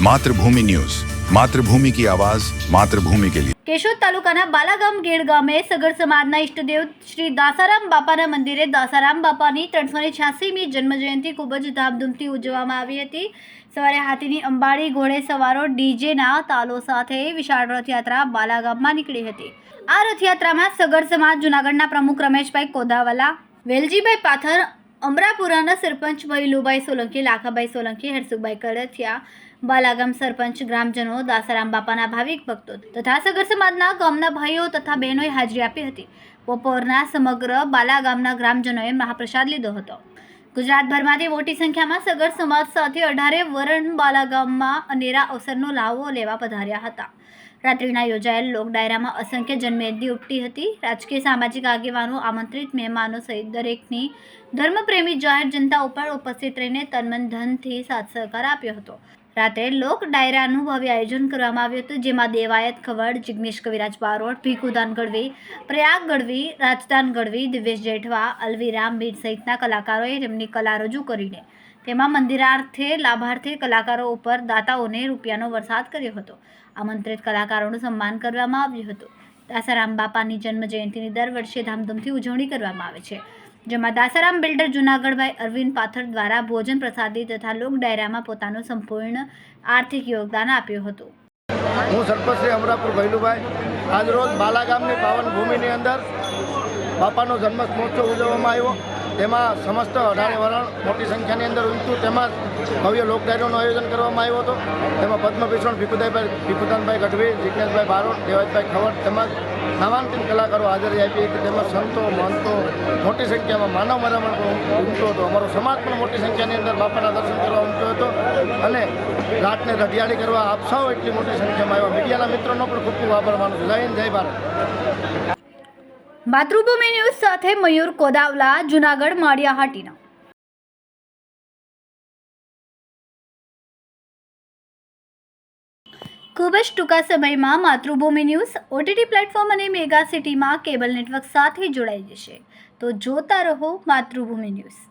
मातृभूमि न्यूज, मातृभूमि की आवाज, मातृभूमि के लिए। કેશોદ તાલુકાના બાલાગામ ગેડ ગામે સગર સમાજના ઇષ્ટદેવ શ્રી દાસારામ બાપાના મંદિરે દાસારામ બાપાની 386મી જન્મજયંતિ ખૂબ જ ધામધૂમથી ઉજવવામાં આવી હતી। સવારે હાથીની અંબાડી ઘોડે સવારો ડીજેના તાલો સાથે વિશાળ રથયાત્રા બાલાગામમાં નીકળી હતી। આ રથયાત્રામાં સગર સમાજ જૂનાગઢના પ્રમુખ રમેશભાઈ કોદાવાલા, વેલજીભાઈ પાથર, અમરાપુરાના સરપંચ ભૈલુભાઈ સોલંકી, લાખાભાઈ સોલંકી, હરસુભાઈ કડથિયા, બાલાગામ સરપંચ, ગ્રામજનો, દાસારામ બાપાના ભાવિક ભક્તો તથા સગર સમાજના ગામના ભાઈઓ તથા બહેનોએ હાજરી આપી હતી। બપોરના સમગ્ર બાલાગામના ગ્રામજનોએ મહાપ્રસાદ લીધો હતો। ગુજરાતભરમાંથી મોટી સંખ્યામાં સગર સમાજ સાથે 18 વરણ બાલાગામમાં અનેરા અવસરનો લાવો લેવા પધાર્યા હતા। રાત્રિના યોજાયેલ લોક ડાયરામાં અસંખ્ય જનમેદની ઉમટી હતી। રાજકીય સામાજિક આગેવાનો, આમંત્રિત મહેમાનો સહિત દરેકની ધર્મપ્રેમી જાહેર જનતા ઉપર ઉપસ્થિત રહીને તનમન ધનથી સાથ સહકાર આપ્યો હતો। રાત્રે લોક ડાયરાનું ભવ્ય આયોજન કરવામાં આવ્યું હતું, જેમાં દેવાયત ખવડ, જિગ્નેશ કવિરાજ બારોટ, ભીખુદાન ગઢવી, પ્રયાગ ગઢવી, રાજદાન ગઢવી, દિવ્યેશ જેઠવા, અલવીરામ મીર સહિતના કલાકારોએ તેમની કલા રજૂ કરીને તેમાં મંદિરાર્થે લાભાર્થી કલાકારો ઉપર દાતાઓને રૂપિયાનો વરસાદ કર્યો હતો। આમંત્રિત કલાકારોનું સન્માન કરવામાં આવ્યું હતું। દાસારામ બાપાની જન્મજયંતિની દર વર્ષે ધામધૂમથી ઉજવણી કરવામાં આવે છે, જેમાં દાસારામ બિલ્ડર જૂનાગઢભાઈ અરવિંદ પાથર દ્વારા ભોજન પ્રસાદી તથા લોક ડાયરામાં પોતાનું સંપૂર્ણ આર્થિક યોગદાન આપ્યું હતું। હું સરપંચ શ્રી અમરાપુર ભૈલુભાઈ આજરોજ બાલાગામની પાવન ભૂમિની અંદર બાપાનો જન્મ મહોત્સવ ઉજવવામાં આવ્યો। તેમાં સમસ્ત 18 વરણ મોટી સંખ્યાની અંદર ઉમટ્યું। તેમાં ભવ્ય લોક ડાયરાનું આયોજન કરવામાં આવ્યું હતું। તેમાં પદ્મભૂષણ ભીખુદાનભાઈ ગઢવી, જિજ્ઞેશભાઈ બારોટ, દેવાયતભાઈ ખવડ તેમજ નામાંકિત કલાકારો હાજરી આપી હતી। તેમજ સંતો, મહંતો મોટી સંખ્યામાં માનવ મરામણ પણ ઉમટ્યો હતો। અમારો સમાજ પણ મોટી સંખ્યાની અંદર બાપાના દર્શન કરવા ઉમટ્યો હતો અને રાતને રઢિયાળી કરવા આપ સૌ એટલી મોટી સંખ્યામાં આવ્યા। મીડિયાના મિત્રોનો પણ ખૂબ ખૂબ આભાર માનું છું। જય હિન્દ, જય ભારત। માતૃભૂમિ ન્યૂઝ સાથે મયુર કોદાવલા, જૂનાગઢ માળિયાહાટીના। ખૂબ જ ટૂંકા સમયમાં માતૃભૂમિ ન્યૂઝ OTT પ્લેટફોર્મ અને મેગા સિટીમાં કેબલ નેટવર્ક સાથે જોડાઈ જશે, તો જોતા રહો માતૃભૂમિ ન્યૂઝ।